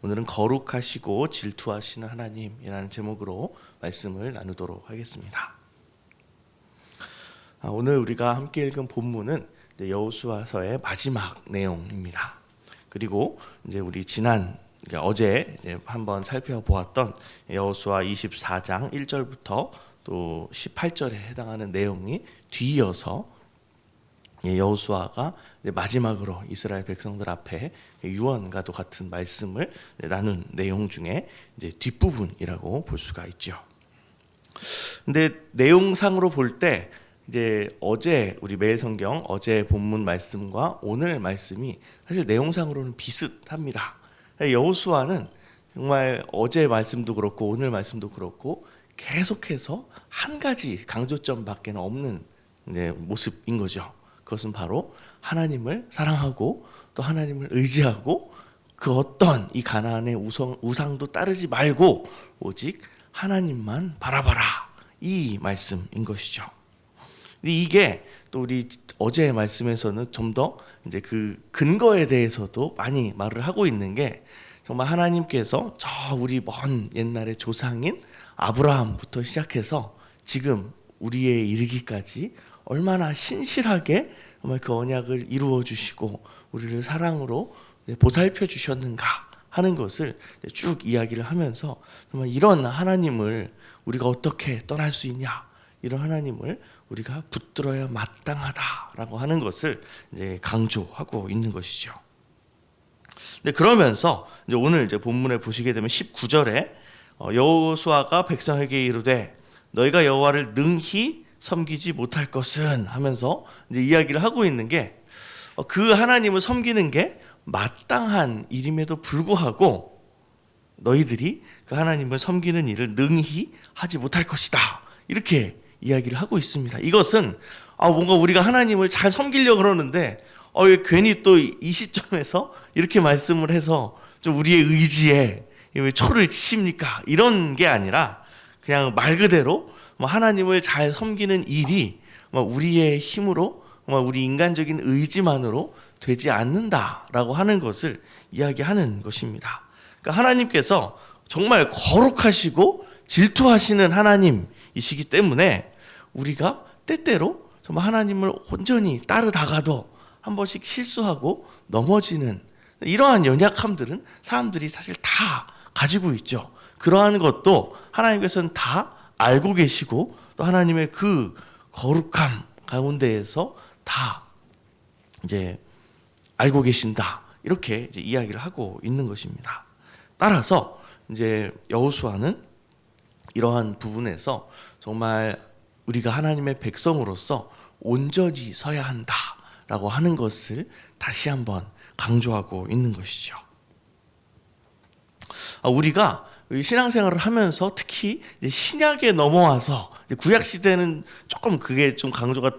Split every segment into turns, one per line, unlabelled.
오늘은 거룩하시고 질투하시는 하나님이라는 제목으로 말씀을 나누도록 하겠습니다. 오늘 우리가 함께 읽은 본문은 여호수아서의 마지막 내용입니다. 그리고 이제 우리 어제 한번 살펴보았던 여호수아 24장 1절부터 또 18절에 해당하는 내용이 뒤이어서 여호수아가 마지막으로 이스라엘 백성들 앞에 유언과도 같은 말씀을 나눈 내용 중에 이제 뒷부분이라고 볼 수가 있죠. 근데 내용상으로 볼 때 이제 어제 우리 매일 성경 어제 본문 말씀과 오늘 말씀이 사실 내용상으로는 비슷합니다. 여호수아는 정말 어제 말씀도 그렇고 오늘 말씀도 그렇고 계속해서 한 가지 강조점밖에 없는 모습인 거죠. 그것은 바로 하나님을 사랑하고 또 하나님을 의지하고 그 어떤 이 가나안의 우상도 따르지 말고 오직 하나님만 바라봐라, 이 말씀인 것이죠. 이게 또 우리 어제의 말씀에서는 좀 더 이제 그 근거에 대해서도 많이 말을 하고 있는 게, 정말 하나님께서 저 우리 먼 옛날의 조상인 아브라함부터 시작해서 지금 우리에 이르기까지 얼마나 신실하게 정말 그 언약을 이루어 주시고 우리를 사랑으로 보살펴 주셨는가 하는 것을 쭉 이야기를 하면서 정말 이런 하나님을 우리가 어떻게 떠날 수 있냐, 이런 하나님을 우리가 붙들어야 마땅하다라고 하는 것을 이제 강조하고 있는 것이죠. 그러면서 이제 오늘 본문에 보시게 되면 19절에 여호수아가 백성에게 이르되 너희가 여호와를 능히 섬기지 못할 것은 하면서 이제 이야기를 하고 있는 게, 그 하나님을 섬기는 게 마땅한 일임에도 불구하고 너희들이 그 하나님을 섬기는 일을 능히 하지 못할 것이다, 이렇게 이야기를 하고 있습니다. 이것은 뭔가 우리가 하나님을 잘 섬기려고 그러는데 왜 괜히 또 이 시점에서 이렇게 말씀을 해서 좀 우리의 의지에 왜 초를 치십니까? 이런 게 아니라 그냥 말 그대로 하나님을 잘 섬기는 일이 우리의 힘으로 우리 인간적인 의지만으로 되지 않는다라고 하는 것을 이야기하는 것입니다. 그러니까 하나님께서 정말 거룩하시고 질투하시는 하나님이시기 때문에 우리가 때때로 정말 하나님을 온전히 따르다가도 한 번씩 실수하고 넘어지는 이러한 연약함들은 사람들이 사실 다 가지고 있죠. 그러한 것도 하나님께서는 다 알고 계시고 또 하나님의 그 거룩함 가운데에서 다 이제 알고 계신다, 이렇게 이제 이야기를 하고 있는 것입니다. 따라서 이제 여호수아는 이러한 부분에서 정말 우리가 하나님의 백성으로서 온전히 서야 한다라고 하는 것을 다시 한번 강조하고 있는 것이죠. 우리가 신앙생활을 하면서 특히 신약에 넘어와서 구약 시대는 조금 그게 좀 강조가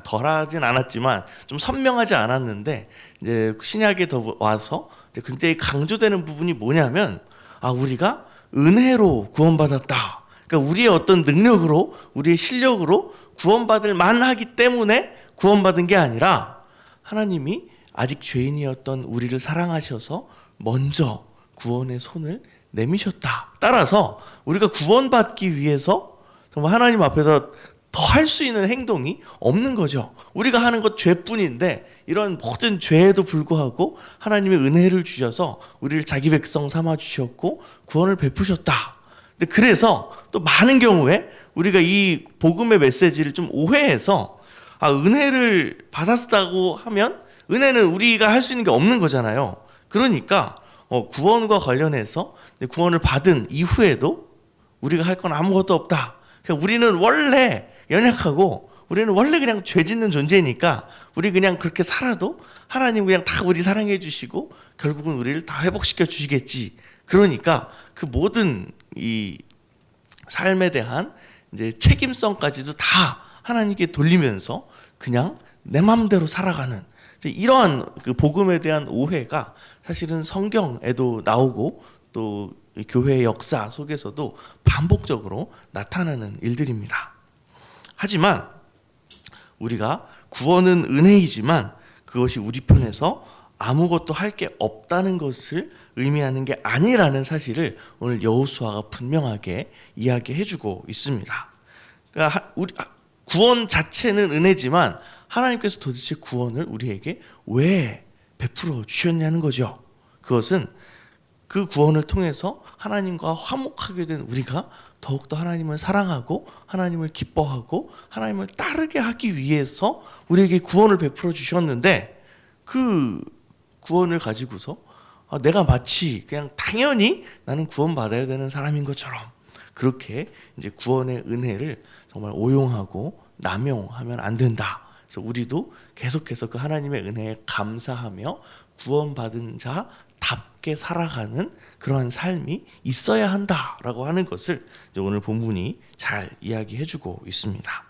덜하진 않았지만 좀 선명하지 않았는데, 이제 신약에 더 와서 굉장히 강조되는 부분이 뭐냐면 우리가 은혜로 구원받았다. 그러니까 우리의 어떤 능력으로 우리의 실력으로 구원받을 만하기 때문에 구원받은 게 아니라 하나님이 아직 죄인이었던 우리를 사랑하셔서 먼저 구원의 손을 내미셨다. 따라서 우리가 구원받기 위해서 정말 하나님 앞에서 더 할 수 있는 행동이 없는 거죠. 우리가 하는 것 죄뿐인데 이런 모든 죄에도 불구하고 하나님의 은혜를 주셔서 우리를 자기 백성 삼아 주셨고 구원을 베푸셨다. 근데 그래서 또 많은 경우에 우리가 이 복음의 메시지를 좀 오해해서 은혜를 받았다고 하면 은혜는 우리가 할 수 있는 게 없는 거잖아요. 그러니까 구원과 관련해서 구원을 받은 이후에도 우리가 할 건 아무것도 없다. 그러니까 우리는 원래 연약하고 우리는 원래 그냥 죄 짓는 존재니까 우리 그냥 그렇게 살아도 하나님 그냥 다 우리 사랑해 주시고 결국은 우리를 다 회복시켜 주시겠지. 그러니까 그 모든 이 삶에 대한 이제 책임성까지도 다 하나님께 돌리면서 그냥 내 마음대로 살아가는 이러한 그 복음에 대한 오해가 사실은 성경에도 나오고 또 교회의 역사 속에서도 반복적으로 나타나는 일들입니다. 하지만 우리가 구원은 은혜이지만 그것이 우리 편에서 아무것도 할 게 없다는 것을 의미하는 게 아니라는 사실을 오늘 여호수아가 분명하게 이야기해주고 있습니다. 그러니까 구원 자체는 은혜지만 하나님께서 도대체 구원을 우리에게 왜 베풀어 주셨냐는 거죠. 그것은 그 구원을 통해서 하나님과 화목하게 된 우리가 더욱더 하나님을 사랑하고 하나님을 기뻐하고 하나님을 따르게 하기 위해서 우리에게 구원을 베풀어 주셨는데, 그 구원을 가지고서 내가 마치 그냥 당연히 나는 구원받아야 되는 사람인 것처럼 그렇게 이제 구원의 은혜를 정말 오용하고 남용하면 안 된다. 그래서 우리도 계속해서 그 하나님의 은혜에 감사하며 구원받은 자답게 살아가는 그러한 삶이 있어야 한다라고 하는 것을 이제 오늘 본문이 잘 이야기해주고 있습니다.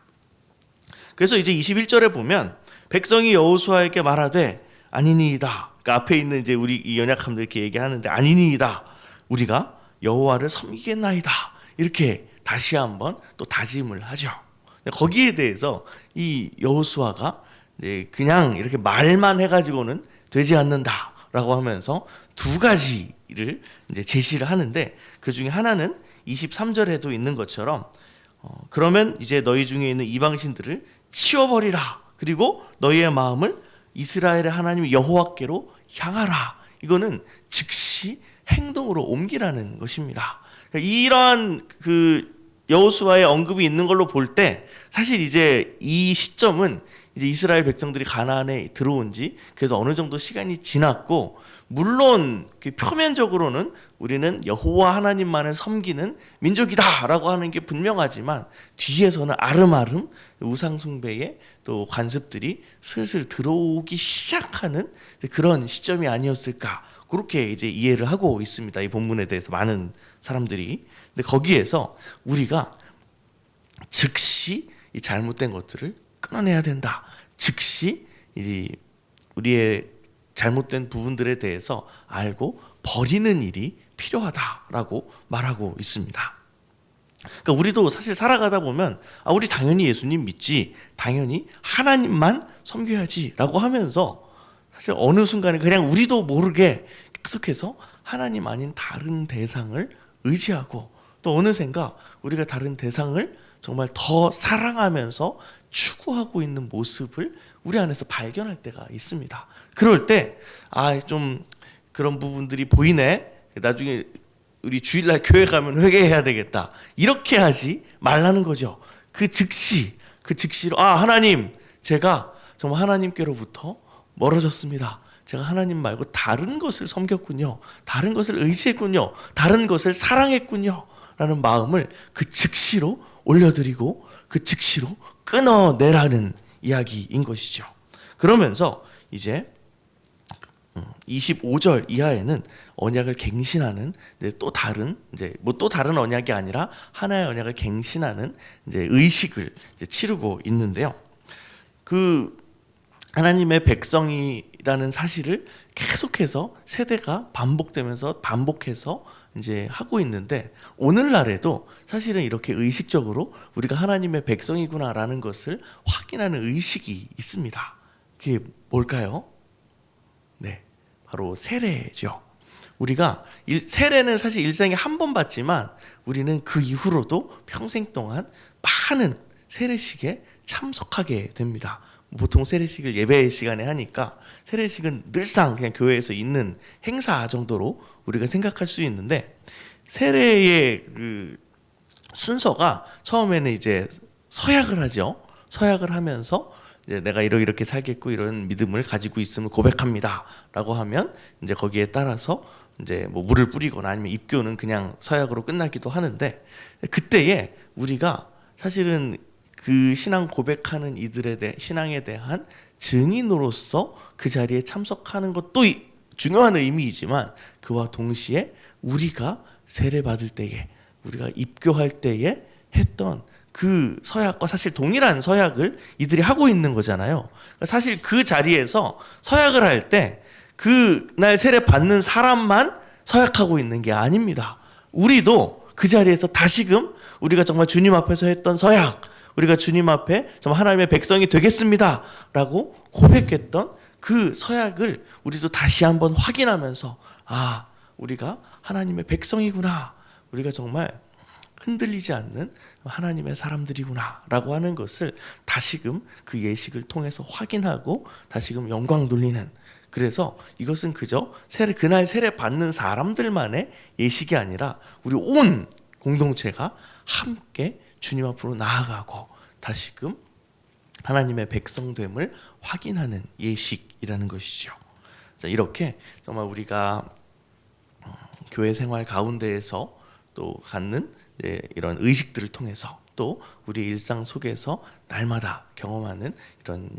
그래서 이제 21절에 보면 백성이 여호수아에게 말하되 아니니이다. 그러니까 앞에 있는 이제 우리 이 연약함들 이렇게 얘기하는데 아니니이다. 우리가 여호와를 섬기겠나이다. 이렇게 다시 한번 또 다짐을 하죠. 거기에 대해서 이 여호수아가 그냥 이렇게 말만 해가지고는 되지 않는다라고 하면서 두 가지를 이제 제시를 하는데, 그 중에 하나는 23절에도 있는 것처럼 그러면 이제 너희 중에 있는 이방신들을 치워버리라. 그리고 너희의 마음을 이스라엘의 하나님 여호와께로 향하라. 이거는 즉시 행동으로 옮기라는 것입니다. 이러한 그 여호수아의 언급이 있는 걸로 볼 때 사실 이제 이 시점은 이제 이스라엘 백성들이 가나안에 들어온 지 그래도 어느 정도 시간이 지났고, 물론 표면적으로는 우리는 여호와 하나님만을 섬기는 민족이다라고 하는 게 분명하지만 뒤에서는 아름아름 우상숭배의 또 관습들이 슬슬 들어오기 시작하는 그런 시점이 아니었을까, 그렇게 이제 이해를 하고 있습니다. 이 본문에 대해서 많은 사람들이. 근데 거기에서 우리가 즉시 이 잘못된 것들을 끊어내야 된다. 즉시 우리의 잘못된 부분들에 대해서 알고 버리는 일이 필요하다라고 말하고 있습니다. 그러니까 우리도 사실 살아가다 보면 우리 당연히 예수님 믿지, 당연히 하나님만 섬겨야지라고 하면서 사실 어느 순간에 그냥 우리도 모르게 계속해서 하나님 아닌 다른 대상을 의지하고, 또 어느샌가 우리가 다른 대상을 정말 더 사랑하면서 추구하고 있는 모습을 우리 안에서 발견할 때가 있습니다. 그럴 때 좀 그런 부분들이 보이네, 나중에 우리 주일날 교회 가면 회개해야 되겠다, 이렇게 하지 말라는 거죠. 그 즉시로 하나님, 제가 정말 하나님께로부터 멀어졌습니다. 제가 하나님 말고 다른 것을 섬겼군요, 다른 것을 의지했군요, 다른 것을 사랑했군요 라는 마음을 그 즉시로 올려드리고 그 즉시로 끊어내라는 이야기인 것이죠. 그러면서 이제 25절 이하에는 언약을 갱신하는 또 다른 또 다른 언약이 아니라 하나의 언약을 갱신하는 의식을 치르고 있는데요. 그 하나님의 백성이라는 사실을 계속해서 세대가 반복해서 이제 하고 있는데, 오늘날에도 사실은 이렇게 의식적으로 우리가 하나님의 백성이구나라는 것을 확인하는 의식이 있습니다. 그게 뭘까요? 네, 바로 세례죠. 우리가 세례는 사실 일생에 한 번 받지만 우리는 그 이후로도 평생 동안 많은 세례식에 참석하게 됩니다. 보통 세례식을 예배 시간에 하니까 세례식은 늘상 그냥 교회에서 있는 행사 정도로 우리가 생각할 수 있는데, 세례의 그 순서가 처음에는 이제 서약을 하죠. 서약을 하면서 이제 내가 이렇게 살겠고 이런 믿음을 가지고 있음을 고백합니다라고 하면 이제 거기에 따라서 이제 뭐 물을 뿌리거나 아니면 입교는 그냥 서약으로 끝나기도 하는데, 그때에 우리가 사실은 그 신앙 고백하는 이들의 신앙에 대한 증인으로서 그 자리에 참석하는 것도 중요한 의미이지만, 그와 동시에 우리가 세례 받을 때에, 우리가 입교할 때에 했던 그 서약과 사실 동일한 서약을 이들이 하고 있는 거잖아요. 사실 그 자리에서 서약을 할 때 그날 세례 받는 사람만 서약하고 있는 게 아닙니다. 우리도 그 자리에서 다시금 우리가 정말 주님 앞에서 했던 서약, 우리가 주님 앞에 정말 하나님의 백성이 되겠습니다 라고 고백했던 그 서약을 우리도 다시 한번 확인하면서 우리가 하나님의 백성이구나, 우리가 정말 흔들리지 않는 하나님의 사람들이구나 라고 하는 것을 다시금 그 예식을 통해서 확인하고 다시금 영광 돌리는, 그래서 이것은 그저 그날 세례 받는 사람들만의 예식이 아니라 우리 온 공동체가 함께 주님 앞으로 나아가고 다시금 하나님의 백성됨을 확인하는 예식이라는 것이죠. 이렇게 정말 우리가 교회 생활 가운데에서 또 갖는 이런 의식들을 통해서 또 우리 일상 속에서 날마다 경험하는 이런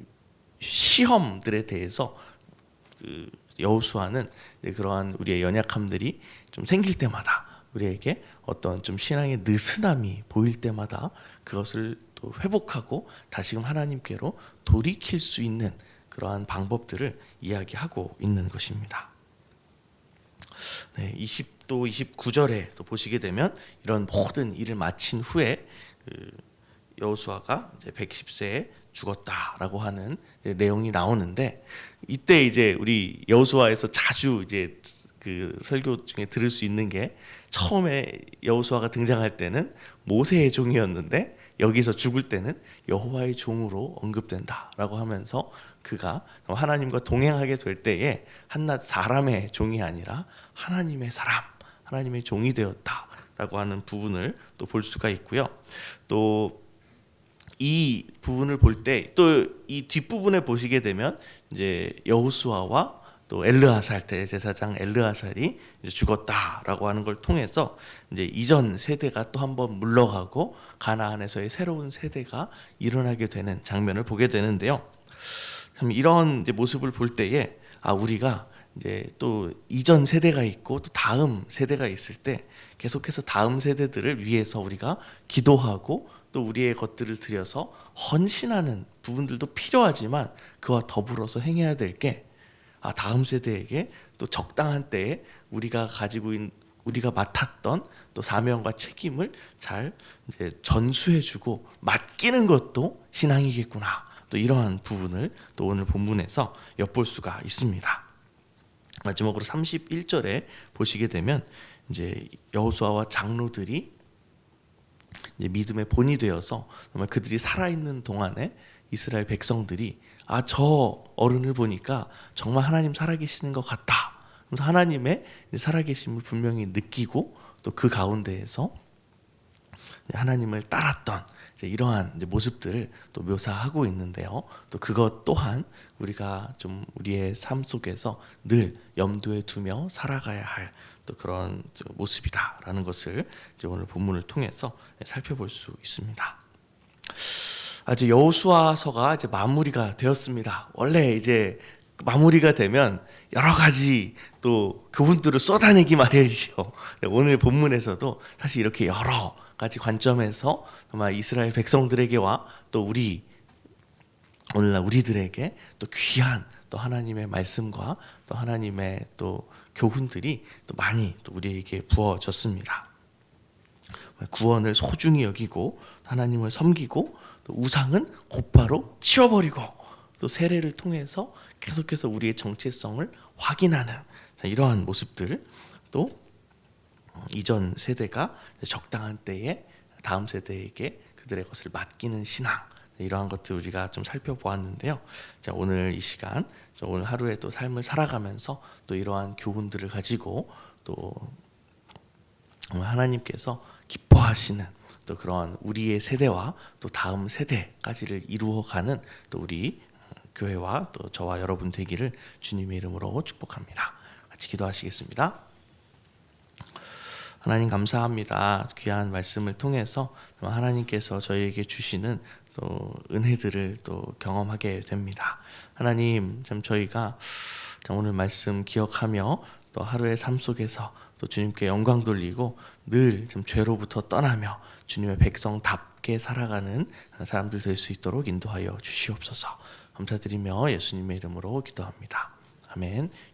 시험들에 대해서 여호수아는 그러한 우리의 연약함들이 좀 생길 때마다, 우리에게 어떤 좀 신앙의 느슨함이 보일 때마다 그것을 또 회복하고 다시금 하나님께로 돌이킬 수 있는 그러한 방법들을 이야기하고 있는 것입니다. 20도 29절에 또 보시게 되면 이런 모든 일을 마친 후에 여호수아가 이제 110세에 죽었다라고 하는 내용이 나오는데, 이때 이제 우리 여호수아에서 자주 이제 그 설교 중에 들을 수 있는 게, 처음에 여호수아가 등장할 때는 모세의 종이었는데 여기서 죽을 때는 여호와의 종으로 언급된다라고 하면서 그가 하나님과 동행하게 될 때에 한낱 사람의 종이 아니라 하나님의 사람, 하나님의 종이 되었다라고 하는 부분을 또 볼 수가 있고요. 또 이 부분을 볼 때 또 이 뒷부분에 보시게 되면 이제 여호수아와 또 엘르아살, 대제사장 엘르아살이 죽었다라고 하는 걸 통해서 이제 이전 세대가 또 한번 물러가고 가나안에서의 새로운 세대가 일어나게 되는 장면을 보게 되는데요. 참 이런 이제 모습을 볼 때에 우리가 이제 또 이전 세대가 있고 또 다음 세대가 있을 때 계속해서 다음 세대들을 위해서 우리가 기도하고 또 우리의 것들을 들여서 헌신하는 부분들도 필요하지만, 그와 더불어서 행해야 될 게 다음 세대에게 또 적당한 때에 우리가 가지고 있는, 우리가 맡았던 또 사명과 책임을 잘 이제 전수해주고 맡기는 것도 신앙이겠구나, 또 이러한 부분을 또 오늘 본문에서 엿볼 수가 있습니다. 마지막으로 31절에 보시게 되면 이제 여호수아와 장로들이 이제 믿음의 본이 되어서 정말 그들이 살아있는 동안에 이스라엘 백성들이 저 어른을 보니까 정말 하나님 살아계시는 것 같다, 그래서 하나님의 살아계심을 분명히 느끼고 또 그 가운데에서 하나님을 따랐던 이러한 모습들을 또 묘사하고 있는데요. 또 그것 또한 우리가 좀 우리의 삶 속에서 늘 염두에 두며 살아가야 할 또 그런 모습이다라는 것을 이제 오늘 본문을 통해서 살펴볼 수 있습니다. 아직 여호수아서가 이제 마무리가 되었습니다. 원래 이제 마무리가 되면 여러 가지 또 교훈들을 쏟아내기 마련이죠. 오늘 본문에서도 사실 이렇게 여러 가지 관점에서 정말 이스라엘 백성들에게와 또 오늘날 우리들에게 또 귀한 또 하나님의 말씀과 또 하나님의 또 교훈들이 또 많이 또 우리에게 부어졌습니다. 구원을 소중히 여기고 하나님을 섬기고 또 우상은 곧바로 치워버리고 또 세례를 통해서 계속해서 우리의 정체성을 확인하는 이러한 모습들, 또 이전 세대가 적당한 때에 다음 세대에게 그들의 것을 맡기는 신앙, 이러한 것들 우리가 좀 살펴보았는데요. 자, 오늘 이 시간, 오늘 하루의 또 삶을 살아가면서 또 이러한 교훈들을 가지고 또 하나님께서 기뻐하시는 또 그러한 우리의 세대와 또 다음 세대까지를 이루어가는 또 우리 교회와 또 저와 여러분 되기를 주님의 이름으로 축복합니다. 같이 기도하시겠습니다. 하나님 감사합니다. 귀한 말씀을 통해서 하나님께서 저희에게 주시는 또 은혜들을 또 경험하게 됩니다. 하나님, 참 저희가 오늘 말씀 기억하며 또 하루의 삶 속에서 또 주님께 영광 돌리고 늘 좀 죄로부터 떠나며 주님의 백성답게 살아가는 사람들 될 수 있도록 인도하여 주시옵소서. 감사드리며 예수님의 이름으로 기도합니다. 아멘.